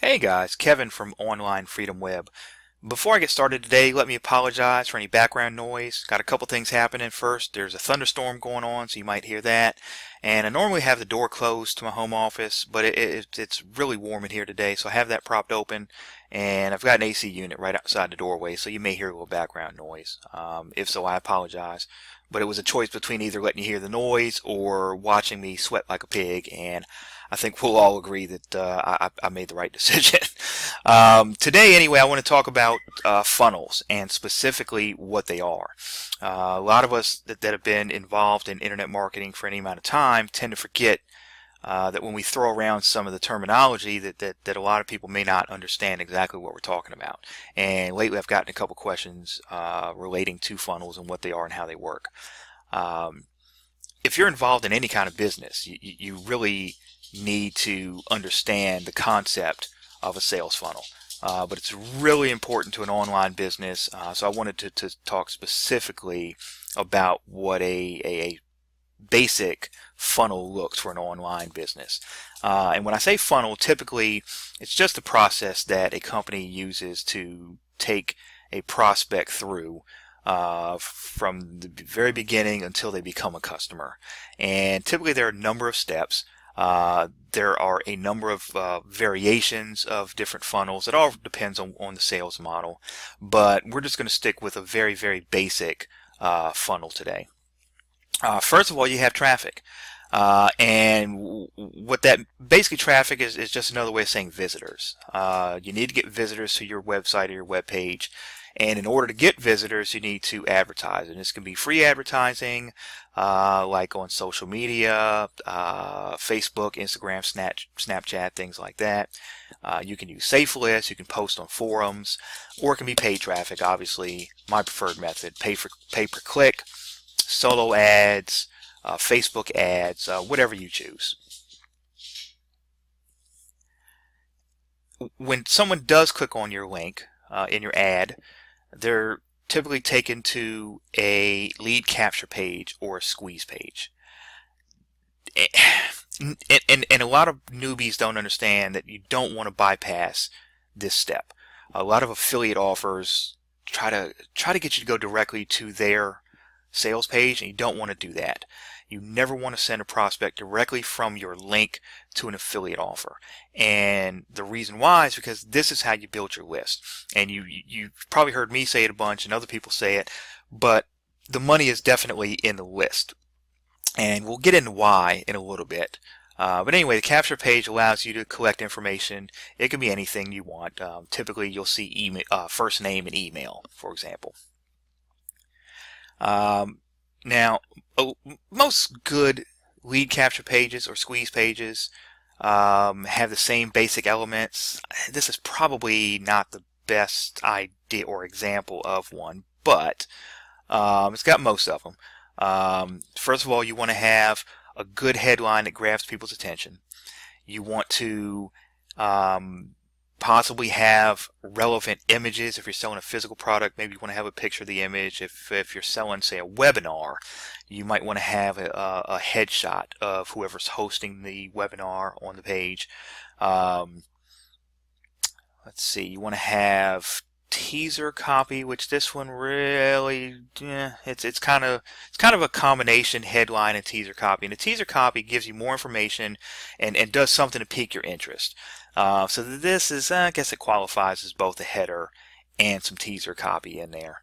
Hey guys, Kevin from Online Freedom Web. Before I get started today, let me apologize for any background noise. Got a couple things happening. First, there's a thunderstorm going on, so you might hear that. And I normally have the door closed to my home office, but it's really warm in here today, so I have that propped open. And I've got an AC unit right outside the doorway, so you may hear a little background noise. If so, I apologize. But it was a choice between either letting you hear the noise or watching me sweat like a pig, and I think we'll all agree that I made the right decision. Today, anyway, I want to talk about funnels and specifically what they are. A lot of us that have been involved in internet marketing for any amount of time tend to forget that when we throw around some of the terminology that a lot of people may not understand exactly what we're talking about. And lately I've gotten a couple questions relating to funnels and what they are and how they work. If you're involved in any kind of business, you really need to understand the concept of a sales funnel. But it's really important to an online business, so I wanted to talk specifically about what a basic funnel looks for an online business. And when I say funnel, typically it's just a process that a company uses to take a prospect through from the very beginning until they become a customer. And typically there are a number of steps. There are a number of variations of different funnels. It all depends on the sales model, but we're just going to stick with a very, very basic funnel today. First of all, you have traffic. And what that basically traffic is just another way of saying visitors. You need to get visitors to your website or your web page. And in order to get visitors, you need to advertise. And this can be free advertising, like on social media, Facebook, Instagram, Snapchat, things like that. You can use safe lists, you can post on forums, or it can be paid traffic, obviously, my preferred method, pay per click, solo ads, Facebook ads, whatever you choose. When someone does click on your link in your ad, they're typically taken to a lead capture page or a squeeze page. And a lot of newbies don't understand that you don't want to bypass this step. A lot of affiliate offers try to get you to go directly to their sales page, and you don't want to do that. You never want to send a prospect directly from your link to an affiliate offer. And the reason why is because this is how you build your list. And you've probably heard me say it a bunch and other people say it, but the money is definitely in the list. And we'll get into why in a little bit. But anyway, the capture page allows you to collect information. It can be anything you want. Typically, you'll see email, first name and email, for example. Now, most good lead capture pages or squeeze pages have the same basic elements. This is probably not the best idea or example of one, but it's got most of them. First of all, you want to have a good headline that grabs people's attention. You want to possibly have relevant images. If you're selling a physical product, maybe you want to have a picture of the image. If you're selling, say, a webinar, you might want to have a headshot of whoever's hosting the webinar on the page. Let's see, you want to have teaser copy, which this one really, it's kind of a combination headline and teaser copy. And the teaser copy gives you more information and does something to pique your interest. So this is, I guess it qualifies as both a header and some teaser copy in there.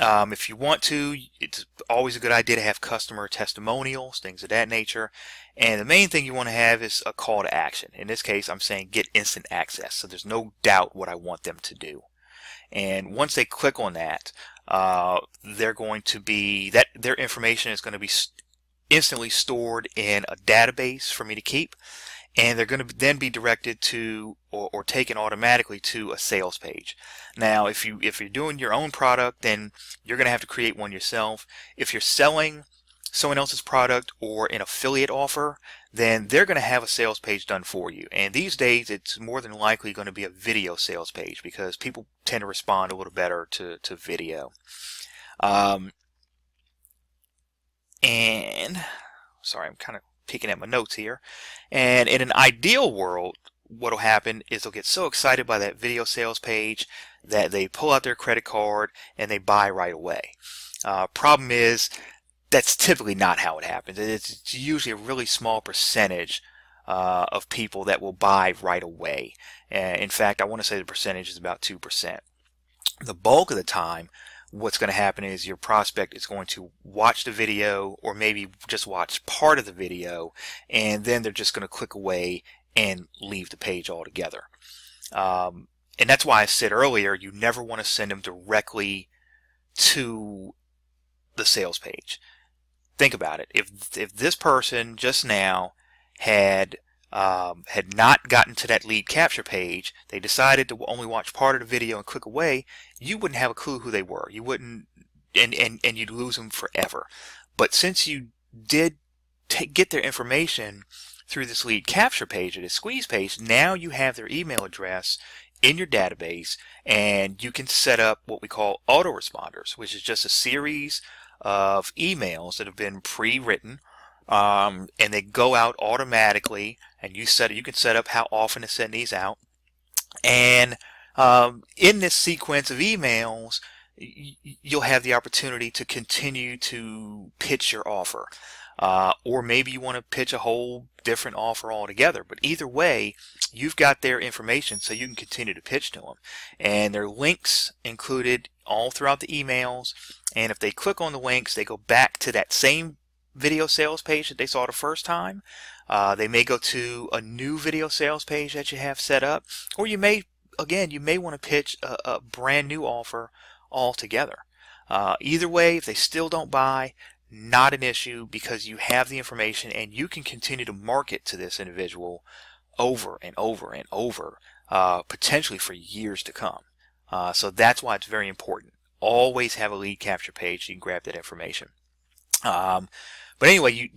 If you want to, it's always a good idea to have customer testimonials, things of that nature. And the main thing you want to have is a call to action. In this case, I'm saying get instant access, so there's no doubt what I want them to do. And once they click on that, they're going to be, their information is going to be instantly stored in a database for me to keep. And they're going to then be directed to or taken automatically to a sales page. Now, if you're doing your own product, then you're going to have to create one yourself. If you're selling someone else's product or an affiliate offer, then they're going to have a sales page done for you. And these days, it's more than likely going to be a video sales page because people tend to respond a little better to video. And sorry, I'm kind of peeking at my notes here. And in an ideal world, what'll happen is they'll get so excited by that video sales page that they pull out their credit card and they buy right away. Problem is, that's typically not how it happens. It's usually a really small percentage of people that will buy right away. In fact, I want to say the percentage is about 2%. The bulk of the time, what's going to happen is your prospect is going to watch the video, or maybe just watch part of the video, and then they're just going to click away and leave the page altogether. And that's why I said earlier, you never want to send them directly to the sales page. Think about it. If this person just now had not gotten to that lead capture page, they decided to only watch part of the video and click away, you wouldn't have a clue who they were. You wouldn't, and you'd lose them forever. But since you did get their information through this lead capture page or this squeeze page, now you have their email address in your database, and you can set up what we call autoresponders, which is just a series of emails that have been pre-written, and they go out automatically, and you can set up how often to send these out. And in this sequence of emails, you'll have the opportunity to continue to pitch your offer. Or maybe you want to pitch a whole different offer altogether. But either way, you've got their information so you can continue to pitch to them. And there are links included all throughout the emails. And if they click on the links, they go back to that same video sales page that they saw the first time. They may go to a new video sales page that you have set up. Or you may want to pitch a brand new offer altogether. Either way, if they still don't buy, not an issue, because you have the information and you can continue to market to this individual over and over and over, potentially for years to come. So that's why it's very important. Always have a lead capture page so you can grab that information. But anyway,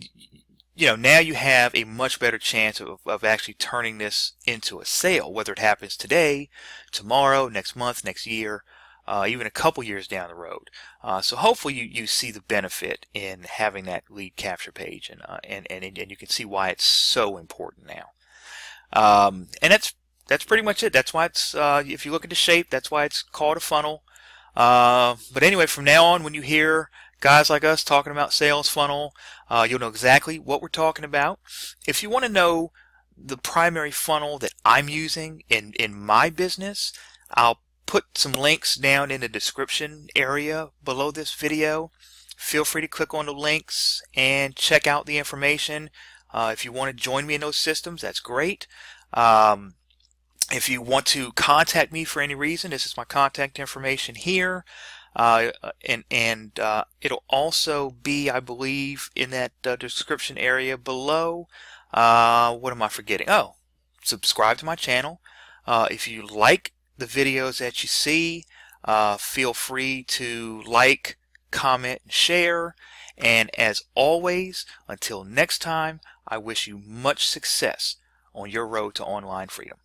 now you have a much better chance of actually turning this into a sale, whether it happens today, tomorrow, next month, next year, even a couple years down the road. So hopefully you see the benefit in having that lead capture page, and you can see why it's so important now. And that's pretty much it. That's why it's if you look at the shape, that's why it's called a funnel. But anyway, from now on, when you hear guys like us talking about sales funnel, you'll know exactly what we're talking about. If you want to know the primary funnel that I'm using in my business, I'll put some links down in the description area below this video. Feel free to click on the links and check out the information. If you want to join me in those systems, that's great. If you want to contact me for any reason, this is my contact information here. And it'll also be, I believe, in that description area below. What am I forgetting? Oh, subscribe to my channel. If you like the videos that you see, feel free to like, comment, and share. And as always, until next time, I wish you much success on your road to online freedom.